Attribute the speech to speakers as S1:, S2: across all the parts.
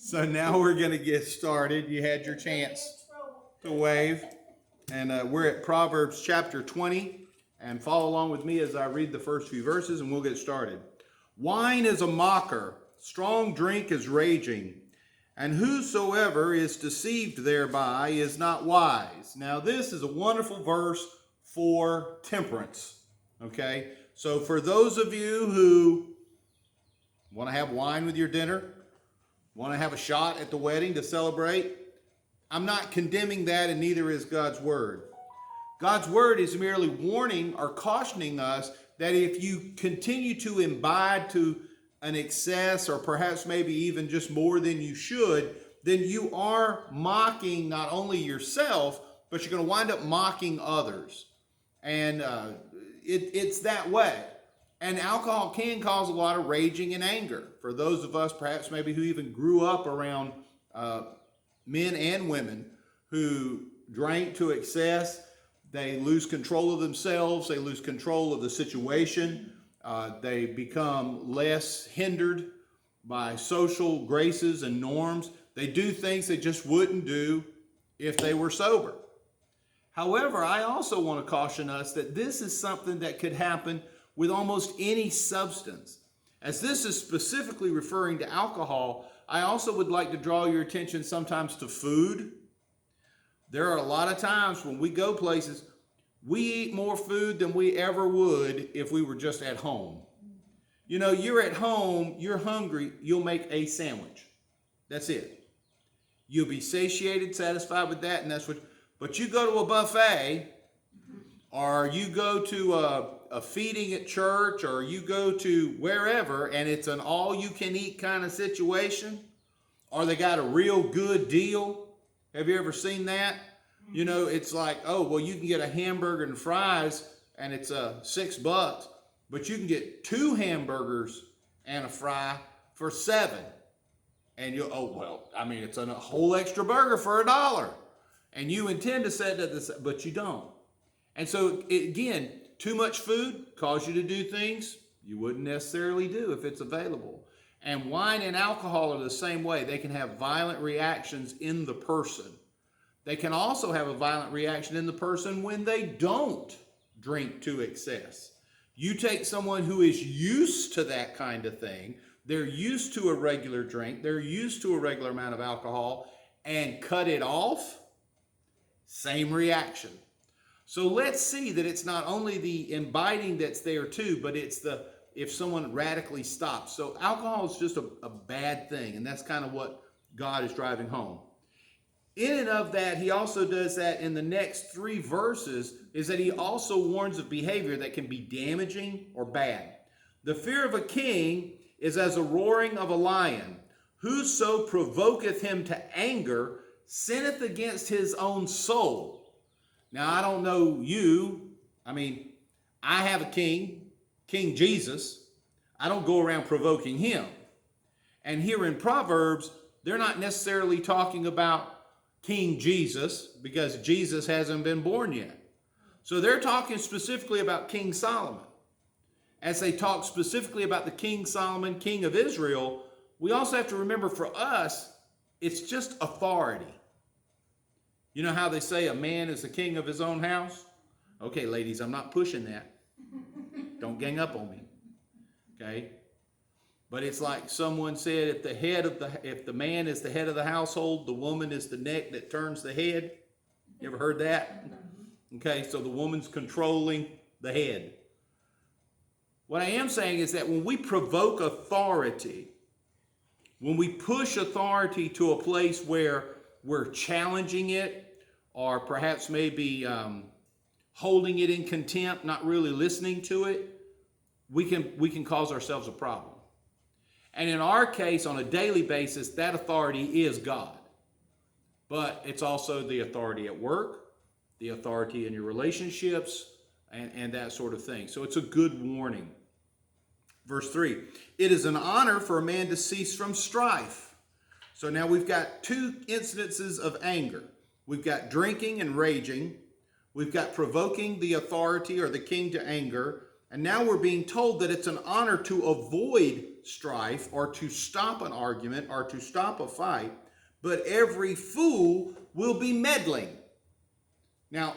S1: So now we're going to get started. You had your chance to wave. And we're at Proverbs chapter 20. And follow along with me as I read the first few verses and we'll get started. Wine is a mocker, strong drink is raging, and whosoever is deceived thereby is not wise. Now this is a wonderful verse for temperance. Okay? So for those of you who want to have wine with your dinner, want to have a shot at the wedding to celebrate, I'm not condemning that, and neither is God's word. God's word is merely warning or cautioning us that if you continue to imbibe to an excess, or perhaps maybe even just more than you should, then you are mocking not only yourself, but you're going to wind up mocking others. And it's that way. And alcohol can cause a lot of raging and anger. For those of us perhaps maybe who even grew up around men and women who drank to excess, they lose control of themselves, they lose control of the situation, they become less hindered by social graces and norms. They do things they just wouldn't do if they were sober. However, I also want to caution us that this is something that could happen with almost any substance. As this is specifically referring to alcohol, I also would like to draw your attention sometimes to food. There are a lot of times when we go places, we eat more food than we ever would if we were just at home. You know, you're at home, you're hungry, you'll make a sandwich. That's it. You'll be satiated, satisfied with that, and that's what. But you go to a buffet, or you go to a feeding at church, or you go to wherever, and it's an all-you-can-eat kind of situation, or they got a real good deal. Have you ever seen that? You know, it's like, oh, well, you can get a hamburger and fries, and it's $6, but you can get 2 hamburgers and a fry for $7. And you, oh, well, I mean, it's a whole extra burger for $1. And you intend to set that, but you don't. And so, again, too much food causes you to do things you wouldn't necessarily do if it's available. And wine and alcohol are the same way. They can have violent reactions in the person. They can also have a violent reaction in the person when they don't drink to excess. You take someone who is used to that kind of thing, they're used to a regular drink, they're used to a regular amount of alcohol, and cut it off, same reaction. So let's see that it's not only the imbibing that's there too, but it's if someone radically stops. So alcohol is just a bad thing, and that's kind of what God is driving home. In and of that, he also does that in the next 3 verses, is that he also warns of behavior that can be damaging or bad. The fear of a king is as a roaring of a lion. Whoso provoketh him to anger sinneth against his own soul. Now, I don't know you. I mean, I have a king, King Jesus. I don't go around provoking him. And here in Proverbs, they're not necessarily talking about King Jesus because Jesus hasn't been born yet. So they're talking specifically about King Solomon. As they talk specifically about the King Solomon, king of Israel, we also have to remember for us, it's just authority. You know how they say a man is the king of his own house? Okay, ladies, I'm not pushing that. Don't gang up on me. Okay? But it's like someone said, if the man is the head of the household, the woman is the neck that turns the head. You ever heard that? Okay, so the woman's controlling the head. What I am saying is that when we provoke authority, when we push authority to a place where we're challenging it, or perhaps maybe holding it in contempt, not really listening to it, we can cause ourselves a problem. And in our case, on a daily basis, that authority is God. But it's also the authority at work, the authority in your relationships, and that sort of thing. So it's a good warning. Verse 3, it is an honor for a man to cease from strife. So now we've got 2 incidences of anger. We've got drinking and raging. We've got provoking the authority or the king to anger. And now we're being told that it's an honor to avoid strife or to stop an argument or to stop a fight, but every fool will be meddling. Now,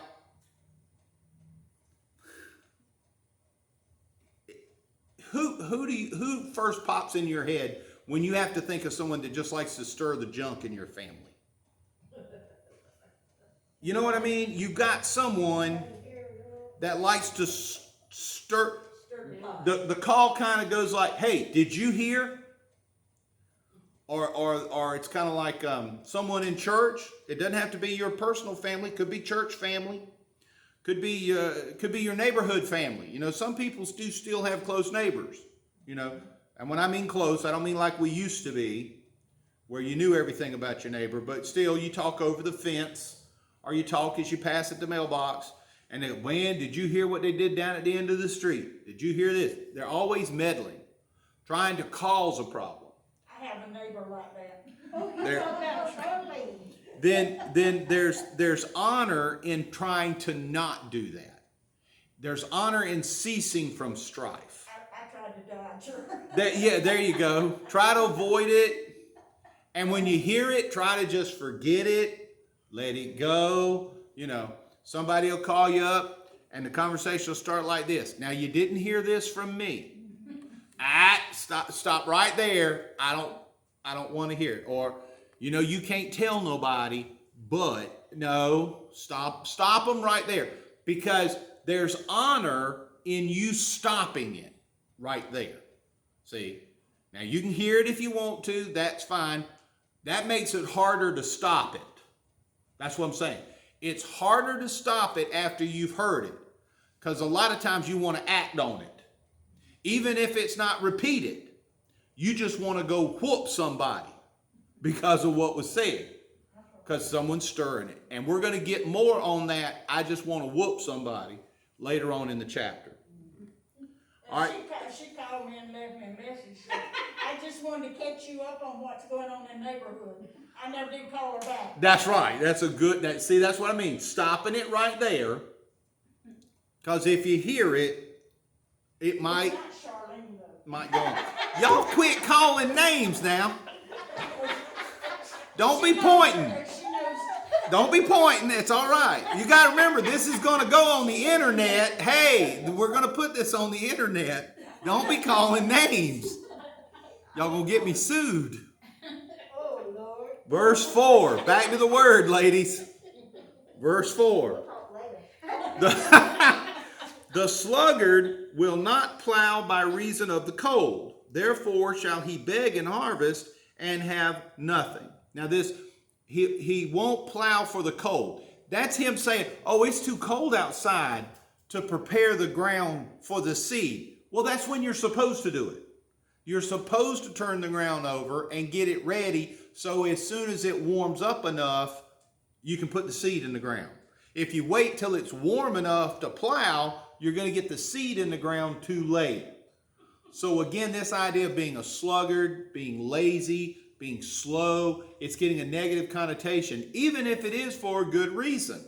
S1: who first pops in your head when you have to think of someone that just likes to stir the junk in your family? You know what I mean? You got someone that likes to stir. The call kind of goes like, "Hey, did you hear?" Or it's kind of like someone in church. It doesn't have to be your personal family. Could be church family. Could be your neighborhood family. You know, some people do still have close neighbors. You know, and when I mean close, I don't mean like we used to be, where you knew everything about your neighbor, but still you talk over the fence, or you talk as you pass at the mailbox. And then, when did you hear what they did down at the end of the street? Did you hear this? They're always meddling, trying to cause a problem.
S2: I have a neighbor like that.
S1: Then there's honor in trying to not do that. There's honor in ceasing from strife.
S2: I tried to dodge her.
S1: There you go. Try to avoid it. And when you hear it, try to just forget it. Let it go. You know, somebody will call you up and the conversation will start like this. Now, you didn't hear this from me. Stop right there. I don't want to hear it. Or, you know, you can't tell nobody, but no, stop them right there. Because there's honor in you stopping it right there. See, now you can hear it if you want to, that's fine. That makes it harder to stop it. That's what I'm saying. It's harder to stop it after you've heard it. Because a lot of times you want to act on it. Even if it's not repeated. You just want to go whoop somebody because of what was said. Because someone's stirring it. And we're going to get more on that. I just want to whoop somebody later on in the chapter. All right.
S2: She called me and left me a message. I just wanted to catch you up on what's going on in the neighborhood. I never did call her back.
S1: That's right. That's a good, see, that's what I mean. Stopping it right there. Because if you hear it, it might go on. Y'all quit calling names now. Don't be pointing. Don't be pointing. It's all right. You got to remember, this is going to go on the internet. Hey, we're going to put this on the internet. Don't be calling names. Y'all going to get me sued.
S2: Oh, Lord.
S1: Verse 4. Back to the word, ladies. Verse 4. The sluggard will not plow by reason of the cold. Therefore shall he beg and harvest and have nothing. Now this, he won't plow for the cold. That's him saying, oh, it's too cold outside to prepare the ground for the seed. Well, that's when you're supposed to do it. You're supposed to turn the ground over and get it ready so as soon as it warms up enough, you can put the seed in the ground. If you wait till it's warm enough to plow, you're going to get the seed in the ground too late. So again, this idea of being a sluggard, being lazy, being slow, it's getting a negative connotation, even if it is for a good reason.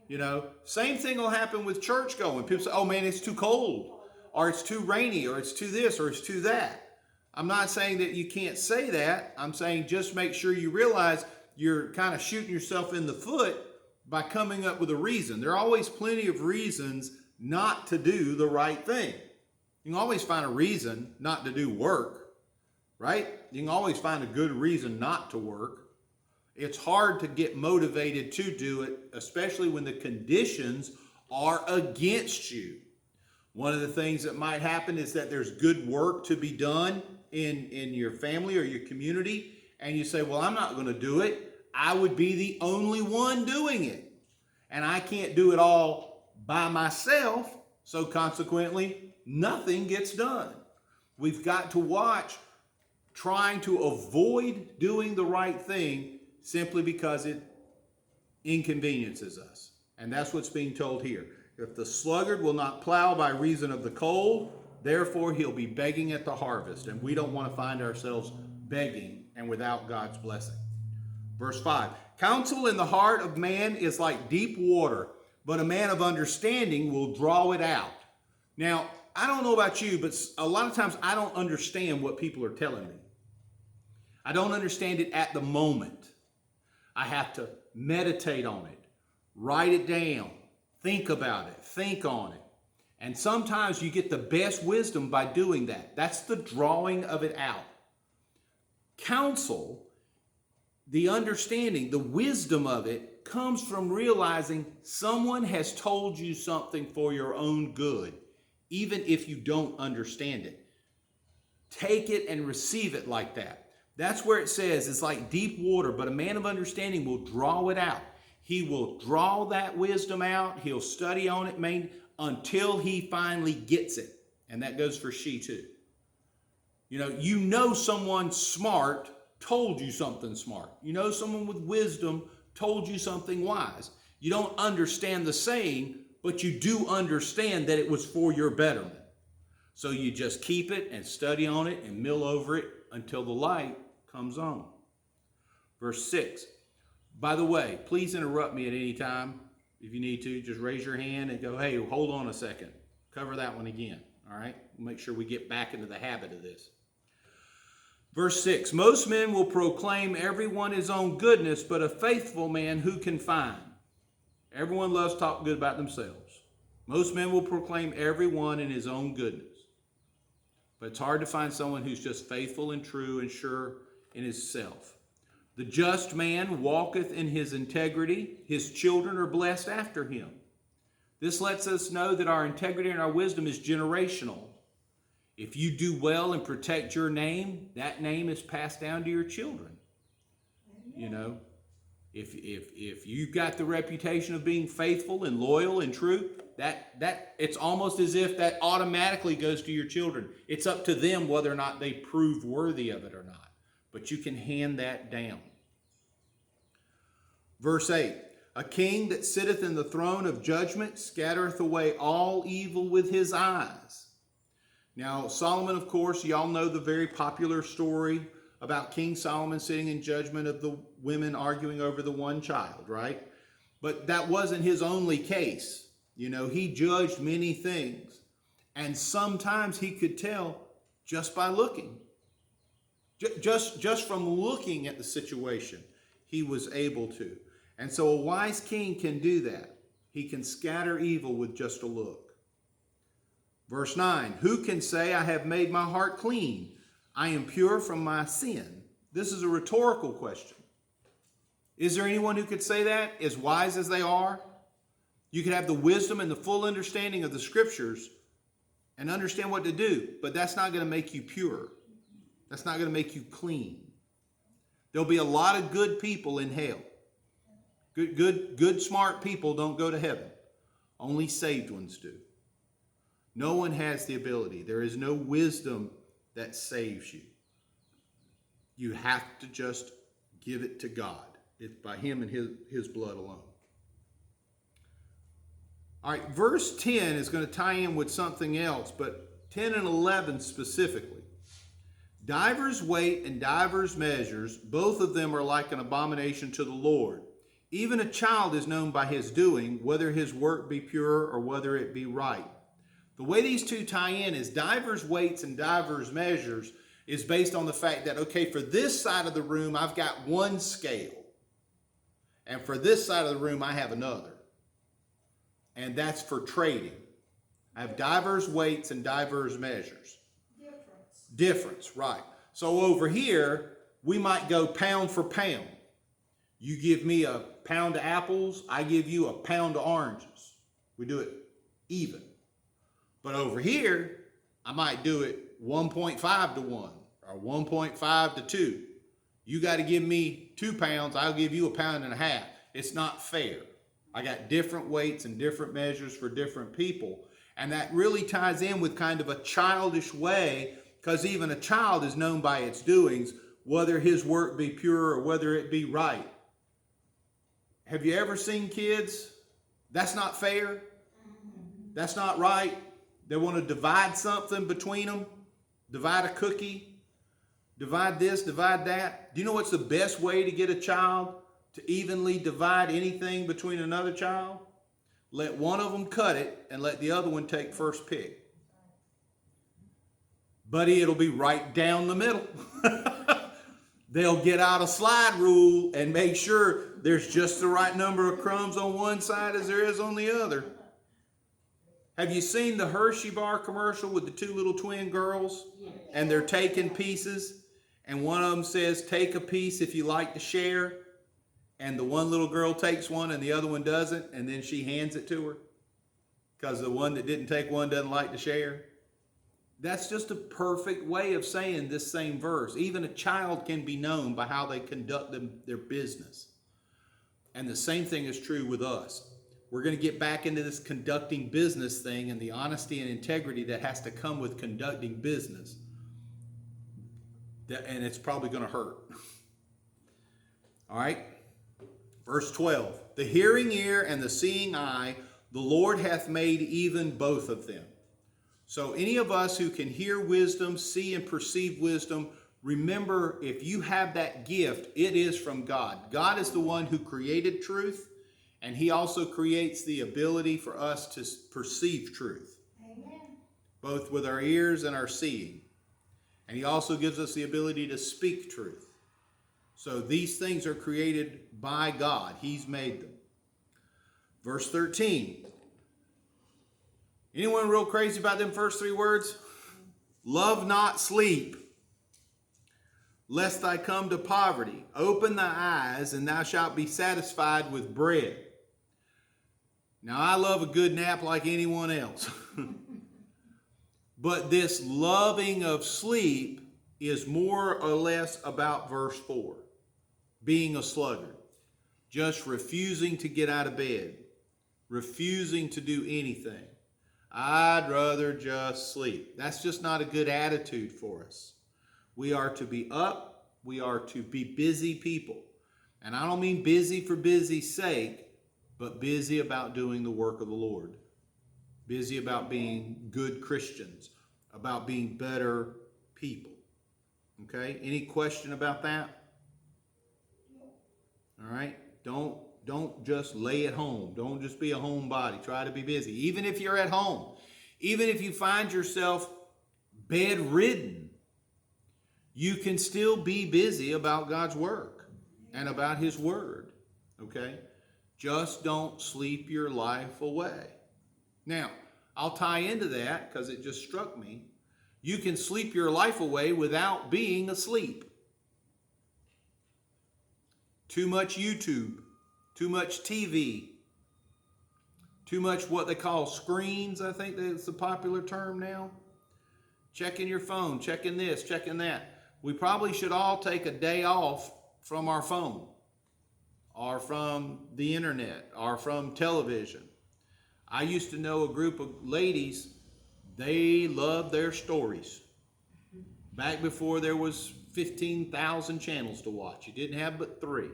S1: You know, same thing will happen with church going. People say, oh man, it's too cold, or it's too rainy, or it's too this, or it's too that. I'm not saying that you can't say that. I'm saying just make sure you realize you're kind of shooting yourself in the foot by coming up with a reason. There are always plenty of reasons not to do the right thing. You can always find a reason not to do work, right? You can always find a good reason not to work. It's hard to get motivated to do it, especially when the conditions are against you. One of the things that might happen is that there's good work to be done in your family or your community, and you say, well, I'm not going to do it. I would be the only one doing it. And I can't do it all by myself, so consequently, nothing gets done. We've got to watch trying to avoid doing the right thing simply because it inconveniences us. And that's what's being told here. If the sluggard will not plow by reason of the cold, therefore he'll be begging at the harvest. And we don't want to find ourselves begging and without God's blessing. Verse 5, counsel in the heart of man is like deep water, but a man of understanding will draw it out. Now, I don't know about you, but a lot of times I don't understand what people are telling me. I don't understand it at the moment. I have to meditate on it, write it down, think about it, think on it. And sometimes you get the best wisdom by doing that. That's the drawing of it out. Counsel, the understanding, the wisdom of it comes from realizing someone has told you something for your own good, even if you don't understand it. Take it and receive it like that. That's where it says it's like deep water, but a man of understanding will draw it out. He will draw that wisdom out. He'll study on it until he finally gets it. And that goes for she too. You know someone smart told you something smart. You know someone with wisdom told you something wise. You don't understand the saying, but you do understand that it was for your betterment. So you just keep it and study on it and mill over it until the light comes on. Verse 6. By the way, please interrupt me at any time if you need to. Just raise your hand and go, hey, hold on a second. Cover that one again. All right? We'll make sure we get back into the habit of this. Verse 6. Most men will proclaim everyone his own goodness, but a faithful man who can find? Everyone loves to talk good about themselves. Most men will proclaim everyone in his own goodness. But it's hard to find someone who's just faithful and true and sure in himself. The just man walketh in his integrity. His children are blessed after him. This lets us know that our integrity and our wisdom is generational. If you do well and protect your name, that name is passed down to your children. If you've got the reputation of being faithful and loyal and true, that it's almost as if that automatically goes to your children. It's up to them whether or not they prove worthy of it or not. But you can hand that down. Verse 8. A king that sitteth in the throne of judgment scattereth away all evil with his eyes. Now, Solomon, of course, y'all know the very popular story about King Solomon sitting in judgment of the women arguing over the one child, right? But that wasn't his only case. He judged many things. And sometimes he could tell just by looking. Just from looking at the situation, he was able to. And so a wise king can do that. He can scatter evil with just a look. Verse 9, who can say, I have made my heart clean? I am pure from my sin. This is a rhetorical question. Is there anyone who could say that, as wise as they are? You could have the wisdom and the full understanding of the scriptures and understand what to do, but that's not going to make you pure. That's not going to make you clean. There'll be a lot of good people in hell. Good, smart people don't go to heaven. Only saved ones do. No one has the ability. There is no wisdom that saves you. You have to just give it to God. It's by him and his blood alone. All right, verse 10 is going to tie in with something else, but 10 and 11 specifically. Divers weight and divers measures, both of them are like an abomination to the Lord. Even a child is known by his doing, whether his work be pure or whether it be right. The way these two tie in is divers weights and divers measures is based on the fact that, okay, for this side of the room, I've got one scale. And for this side of the room, I have another. And that's for trading. I have divers weights and divers measures. Difference, right. So over here, we might go pound for pound. You give me a pound of apples, I give you a pound of oranges. We do it even. But over here, I might do it 1.5 to 1 or 1.5 to 2. You got to give me 2 pounds, I'll give you a pound and a half. It's not fair. I got different weights and different measures for different people. And that really ties in with kind of a childish way, because even a child is known by its doings, whether his work be pure or whether it be right. Have you ever seen kids? That's not fair. That's not right. They want to divide something between them. Divide a cookie. Divide this, divide that. Do you know what's the best way to get a child to evenly divide anything between another child? Let one of them cut it and let the other one take first pick. Buddy, it'll be right down the middle. They'll get out a slide rule and make sure there's just the right number of crumbs on one side as there is on the other. Have you seen the Hershey bar commercial with the two little twin girls? And they're taking pieces, and one of them says, take a piece if you like to share. And the one little girl takes one and the other one doesn't, and then she hands it to her because the one that didn't take one doesn't like to share. That's just a perfect way of saying this same verse. Even a child can be known by how they conduct their business. And the same thing is true with us. We're going to get back into this conducting business thing and the honesty and integrity that has to come with conducting business. And it's probably going to hurt. All right. Verse 12. The hearing ear and the seeing eye, the Lord hath made even both of them. So any of us who can hear wisdom, see and perceive wisdom, remember, if you have that gift, it is from God. God is the one who created truth, and he also creates the ability for us to perceive truth. Amen. Both with our ears and our seeing. And he also gives us the ability to speak truth. So these things are created by God. He's made them. Verse 13. Anyone real crazy about them first three words? Love not sleep, lest I come to poverty. Open thy eyes, and thou shalt be satisfied with bread. Now, I love a good nap like anyone else. But this loving of sleep is more or less about verse 4. Being a sluggard. Just refusing to get out of bed. Refusing to do anything. I'd rather just sleep. That's just not a good attitude for us. We are to be up. We are to be busy people. And I don't mean busy for busy's sake, but busy about doing the work of the Lord. Busy about being good Christians, about being better people. Okay? Any question about that? All right? Don't just lay at home. Don't just be a homebody. Try to be busy. Even if you're at home, even if you find yourself bedridden, you can still be busy about God's work and about his word. Okay? Just don't sleep your life away. Now, I'll tie into that because it just struck me. You can sleep your life away without being asleep. Too much YouTube. Too much TV, too much what they call screens, I think that's the popular term now. Checking your phone, checking this, checking that. We probably should all take a day off from our phone, or from the internet, or from television. I used to know a group of ladies, they loved their stories. Back before there was 15,000 channels to watch, you didn't have but 3.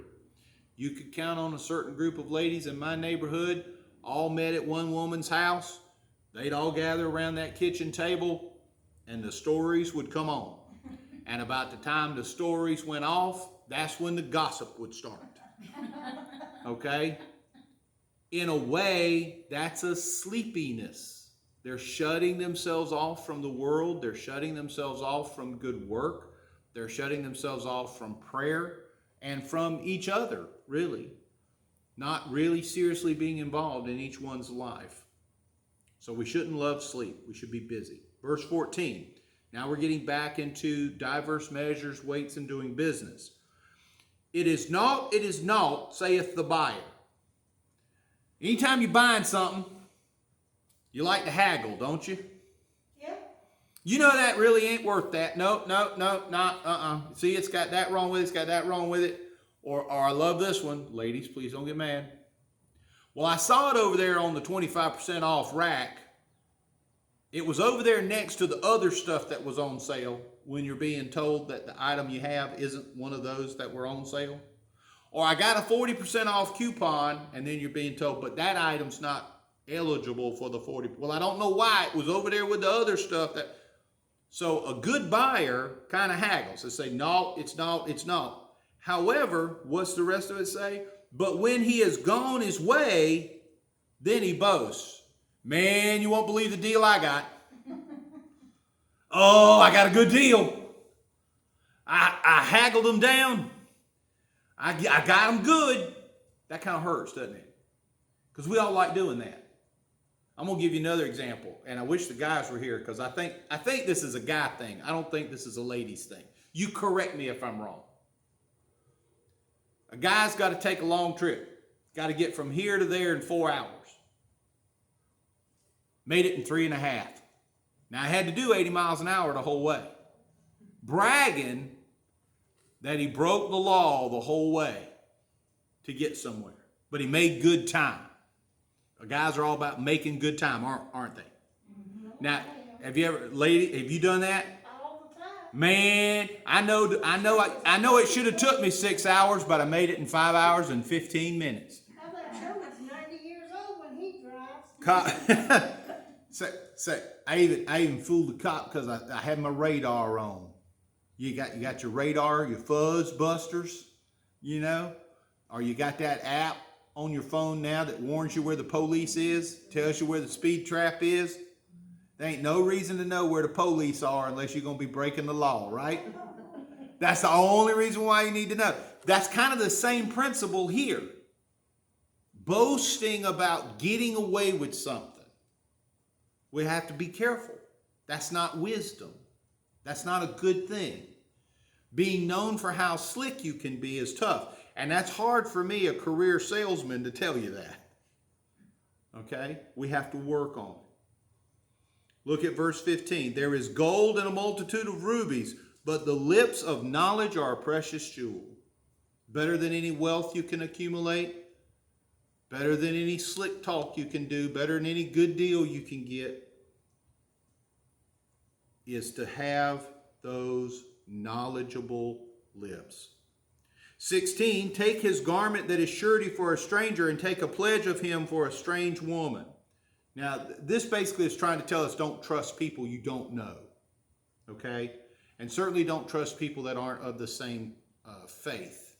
S1: You could count on a certain group of ladies in my neighborhood, all met at one woman's house. They'd all gather around that kitchen table, and the stories would come on. And about the time the stories went off, that's when the gossip would start. Okay? In a way, that's a sleepiness. They're shutting themselves off from the world. They're shutting themselves off from good work. They're shutting themselves off from prayer. And from each other, really. Not really seriously being involved in each one's life. So we shouldn't love sleep. We should be busy. Verse 14. Now we're getting back into diverse measures, weights, and doing business. It is naught, saith the buyer. Anytime you're buying something, you like to haggle, don't you? You know that really ain't worth that. No, not. See, it's got that wrong with it. It's got that wrong with it. Or I love this one. Ladies, please don't get mad. Well, I saw it over there on the 25% off rack. It was over there next to the other stuff that was on sale when you're being told that the item you have isn't one of those that were on sale. Or I got a 40% off coupon, and then you're being told, but that item's not eligible for the 40%. Well, I don't know why. It was over there with the other stuff that... So a good buyer kind of haggles. They say, no, it's not. However, what's the rest of it say? But when he has gone his way, then he boasts. Man, you won't believe the deal I got. Oh, I got a good deal. I haggled them down. I got them good. That kind of hurts, doesn't it? Because we all like doing that. I'm going to give you another example, and I wish the guys were here because I think this is a guy thing. I don't think this is a ladies thing. You correct me if I'm wrong. A guy's got to take a long trip. Got to get from here to there in 4 hours. Made it in 3.5. Now, I had to do 80 miles an hour the whole way. Bragging that he broke the law the whole way to get somewhere. But he made good time. Guys are all about making good time, aren't they? Now, have you done that?
S2: All the time.
S1: Man, I know it should have took me 6 hours, but I made it in 5 hours and 15 minutes.
S2: How about Sherman's 90 years old when he drives?
S1: I even fooled the cop because I had my radar on. You got your radar, your fuzz busters, or you got that app on your phone now that warns you where the police is, tells you where the speed trap is. There ain't no reason to know where the police are unless you're going to be breaking the law, right? That's the only reason why you need to know. That's kind of the same principle here. Boasting about getting away with something. We have to be careful. That's not wisdom. That's not a good thing. Being known for how slick you can be is tough. And that's hard for me, a career salesman, to tell you that. Okay? We have to work on it. Look at verse 15. There is gold in a multitude of rubies, but the lips of knowledge are a precious jewel. Better than any wealth you can accumulate. Better than any slick talk you can do. Better than any good deal you can get. Is to have those knowledgeable lips. 16, take his garment that is surety for a stranger and take a pledge of him for a strange woman. Now, this basically is trying to tell us don't trust people you don't know. Okay? And certainly don't trust people that aren't of the same faith.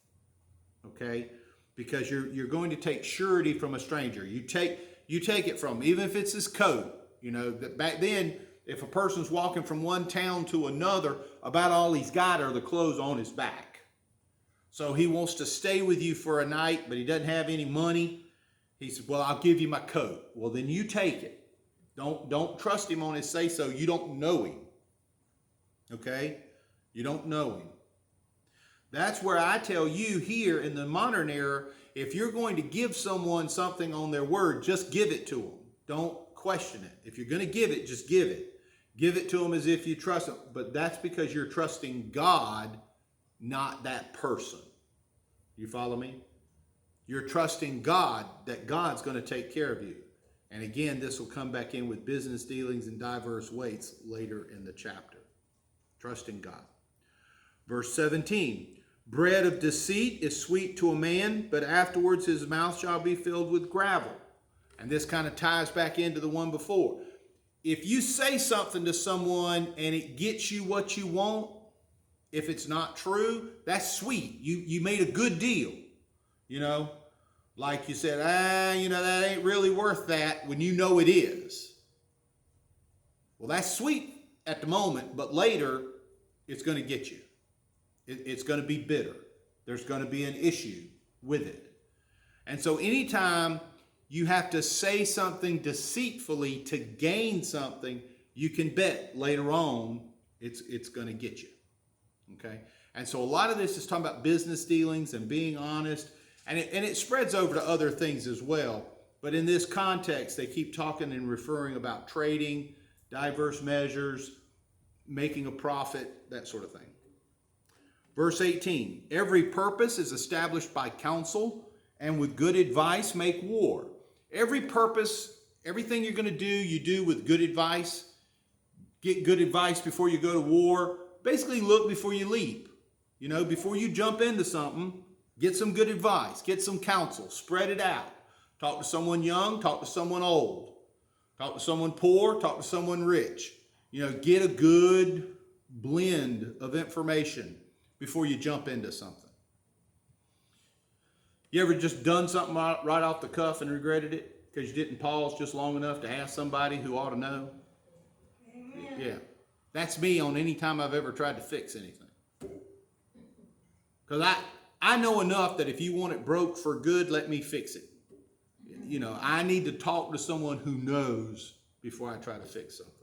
S1: Okay? Because you're going to take surety from a stranger. You take it from him, even if it's his coat. That back then, if a person's walking from one town to another, about all he's got are the clothes on his back. So he wants to stay with you for a night, but he doesn't have any money. He says, well, I'll give you my coat. Well, then you take it. Don't trust him on his say-so. You don't know him. Okay? You don't know him. That's where I tell you here in the modern era, if you're going to give someone something on their word, just give it to them. Don't question it. If you're going to give it, just give it. Give it to them as if you trust them. But that's because you're trusting God, not that person. You follow me? You're trusting God that God's going to take care of you. And again, this will come back in with business dealings in diverse ways later in the chapter. Trusting God. Verse 17, bread of deceit is sweet to a man, but afterwards his mouth shall be filled with gravel. And this kind of ties back into the one before. If you say something to someone and it gets you what you want, if it's not true, that's sweet. You made a good deal. Like you said, that ain't really worth that when you know it is. Well, that's sweet at the moment, but later it's going to get you. It's going to be bitter. There's going to be an issue with it. And so anytime you have to say something deceitfully to gain something, you can bet later on it's going to get you. Okay? And so a lot of this is talking about business dealings and being honest. And it spreads over to other things as well. But in this context, they keep talking and referring about trading, diverse measures, making a profit, that sort of thing. Verse 18, every purpose is established by counsel, and with good advice make war. Every purpose, everything you're going to do, you do with good advice. Get good advice before you go to war. Basically, look before you leap. Before you jump into something, get some good advice. Get some counsel. Spread it out. Talk to someone young. Talk to someone old. Talk to someone poor. Talk to someone rich. Get a good blend of information before you jump into something. You ever just done something right off the cuff and regretted it because you didn't pause just long enough to ask somebody who ought to know?
S2: Amen.
S1: Yeah. That's me on any time I've ever tried to fix anything. Because I know enough that if you want it broke for good, let me fix it. You know, I need to talk to someone who knows before I try to fix something.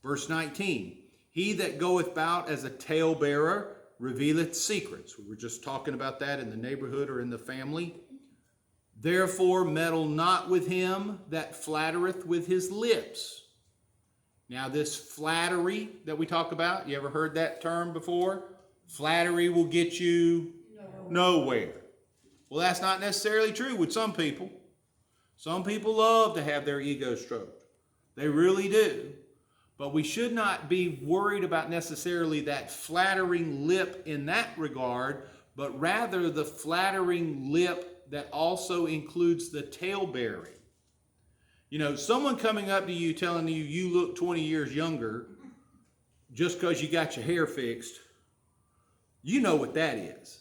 S1: Verse 19, he that goeth about as a talebearer revealeth secrets. We were just talking about that in the neighborhood or in the family. Therefore meddle not with him that flattereth with his lips. Now this flattery that we talk about, you ever heard that term before? Flattery will get you nowhere. Well, that's not necessarily true with some people. Some people love to have their ego stroked. They really do. But we should not be worried about necessarily that flattering lip in that regard, but rather the flattering lip that also includes the talebearing. You know, someone coming up to you telling you you look 20 years younger just because you got your hair fixed, you know what that is.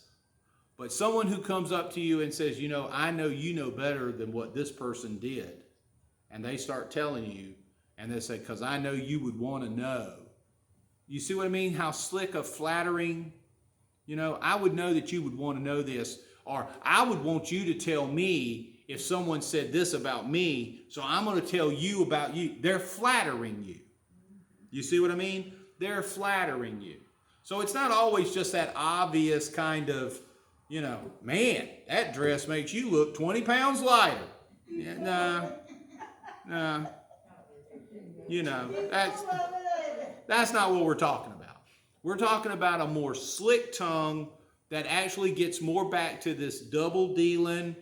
S1: But someone who comes up to you and says, you know, I know you know better than what this person did, and they start telling you, and they say, because I know you would want to know. You see what I mean? How slick of flattering. You know, I would know that you would want to know this, or I would want you to tell me if someone said this about me, so I'm going to tell you about you. They're flattering you. You see what I mean? They're flattering you. So it's not always just that obvious kind of, you know, man, that dress makes you look 20 pounds lighter. Yeah, nah. You know, that's not what we're talking about. We're talking about a more slick tongue that actually gets more back to this double dealing,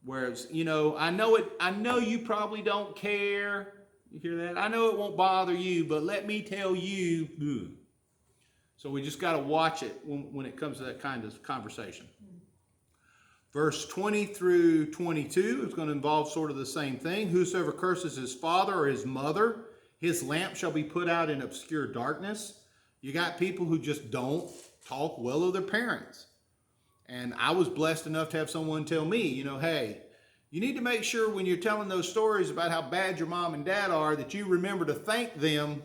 S1: where it's, you know, I know you probably don't care. You hear that? I know it won't bother you, but let me tell you. So we just got to watch it when it comes to that kind of conversation. Verse 20 through 22 is going to involve sort of the same thing. Whosoever curses his father or his mother, his lamp shall be put out in obscure darkness. You got people who just don't talk well of their parents. And I was blessed enough to have someone tell me, you know, hey, you need to make sure when you're telling those stories about how bad your mom and dad are that you remember to thank them,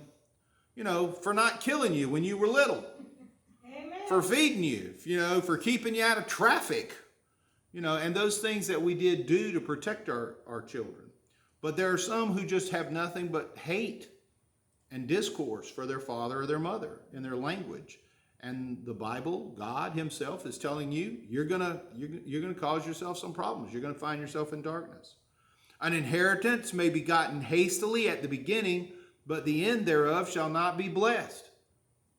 S1: you know, for not killing you when you were little. Amen. For feeding you, you know, for keeping you out of traffic, you know, and those things that we did do to protect our children. But there are some who just have nothing but hate and discourse for their father or their mother in their language. And the Bible, God himself is telling you, you're gonna cause yourself some problems. You're gonna find yourself in darkness. An inheritance may be gotten hastily at the beginning, but the end thereof shall not be blessed.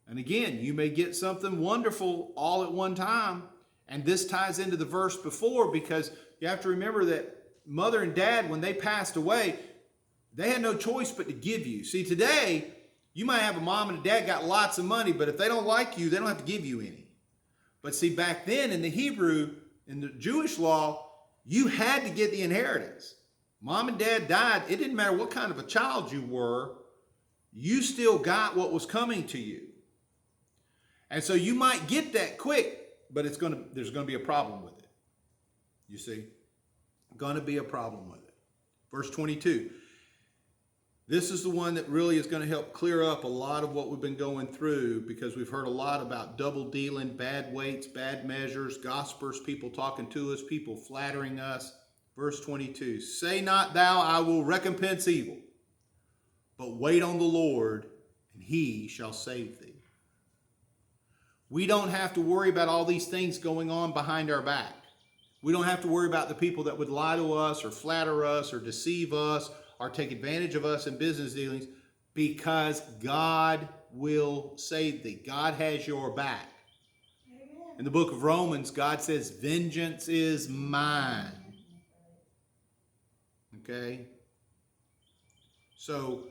S1: And again, you may get something wonderful all at one time. And this ties into the verse before, because you have to remember that mother and dad, when they passed away, they had no choice but to give you. See, today, you might have a mom and a dad got lots of money, but if they don't like you, they don't have to give you any. But see, back then in the Hebrew, in the Jewish law, you had to get the inheritance. Mom and dad died. It didn't matter what kind of a child you were. You still got what was coming to you. And so you might get that quick, but there's going to be a problem with it. You see? Going to be a problem with it. Verse 22. This is the one that really is going to help clear up a lot of what we've been going through, because we've heard a lot about double dealing, bad weights, bad measures, gossipers, people talking to us, people flattering us. Verse 22. Say not thou, I will recompense evil, but wait on the Lord, and he shall save thee. We don't have to worry about all these things going on behind our back. We don't have to worry about the people that would lie to us or flatter us or deceive us or take advantage of us in business dealings, because God will save thee. God has your back. Amen. In the book of Romans, God says, vengeance is mine. Okay? So,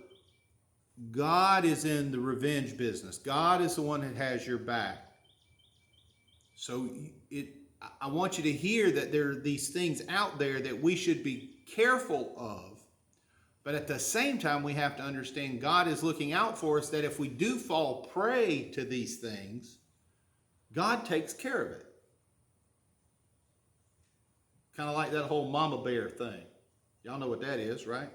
S1: God is in the revenge business. God is the one that has your back. So I want you to hear that there are these things out there that we should be careful of. But at the same time, we have to understand God is looking out for us, that if we do fall prey to these things, God takes care of it. Kind of like that whole mama bear thing. Y'all know what that is, right?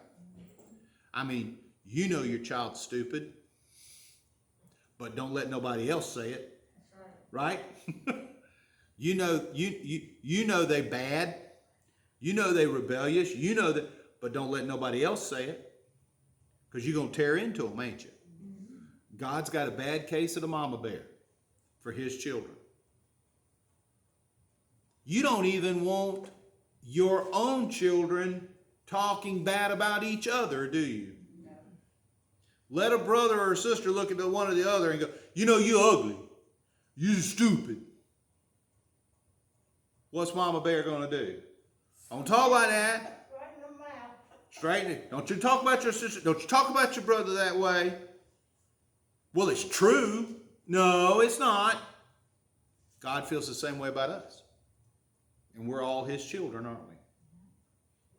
S1: I mean, you know your child's stupid. but don't let nobody else say it.
S2: That's right.
S1: Right? You know they bad. You know they rebellious. You know that, but don't let nobody else say it, because you're going to tear into them, ain't you? God's got a bad case of the mama bear for his children. You don't even want your own children talking bad about each other, do you?
S2: No.
S1: Let a brother or a sister look at the one or the other and go, you know, you ugly. You stupid. What's Mama Bear going to do? Don't talk like that.
S2: Straighten them out.
S1: Straighten it. Don't you talk about your sister. Don't you talk about your brother that way. Well, it's true. No, it's not. God feels the same way about us. And we're all his children, aren't we?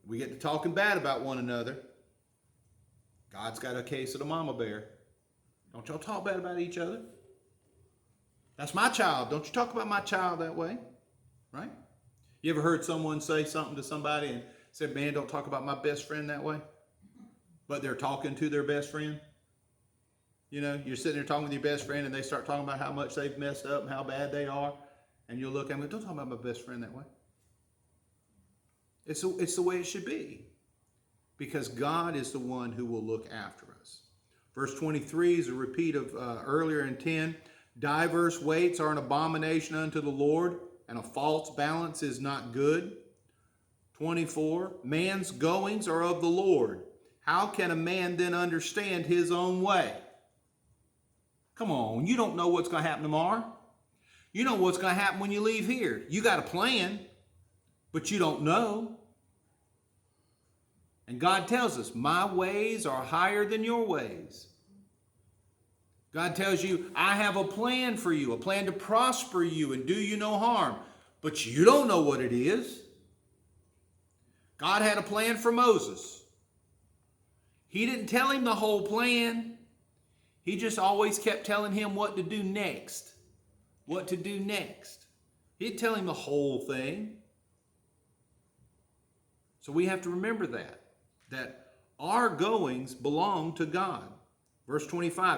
S1: We get to talking bad about one another. God's got a case of the mama bear. Don't y'all talk bad about each other. That's my child. Don't you talk about my child that way. Right? You ever heard someone say something to somebody and said, man, don't talk about my best friend that way? But they're talking to their best friend. You know, you're sitting there talking with your best friend and they start talking about how much they've messed up and how bad they are. And you'll look at them and go, don't talk about my best friend that way. It's the way it should be. Because God is the one who will look after us. Verse 23 is a repeat of earlier in 10. Diverse weights are an abomination unto the Lord, and a false balance is not good. 24, man's goings are of the Lord. How can a man then understand his own way? Come on, you don't know what's going to happen tomorrow. You know what's going to happen when you leave here. You got a plan, but you don't know. And God tells us, my ways are higher than your ways. God tells you, I have a plan for you, a plan to prosper you and do you no harm. But you don't know what it is. God had a plan for Moses. He didn't tell him the whole plan. He just always kept telling him what to do next. What to do next. He didn't tell him the whole thing. So we have to remember that our goings belong to God. Verse 25.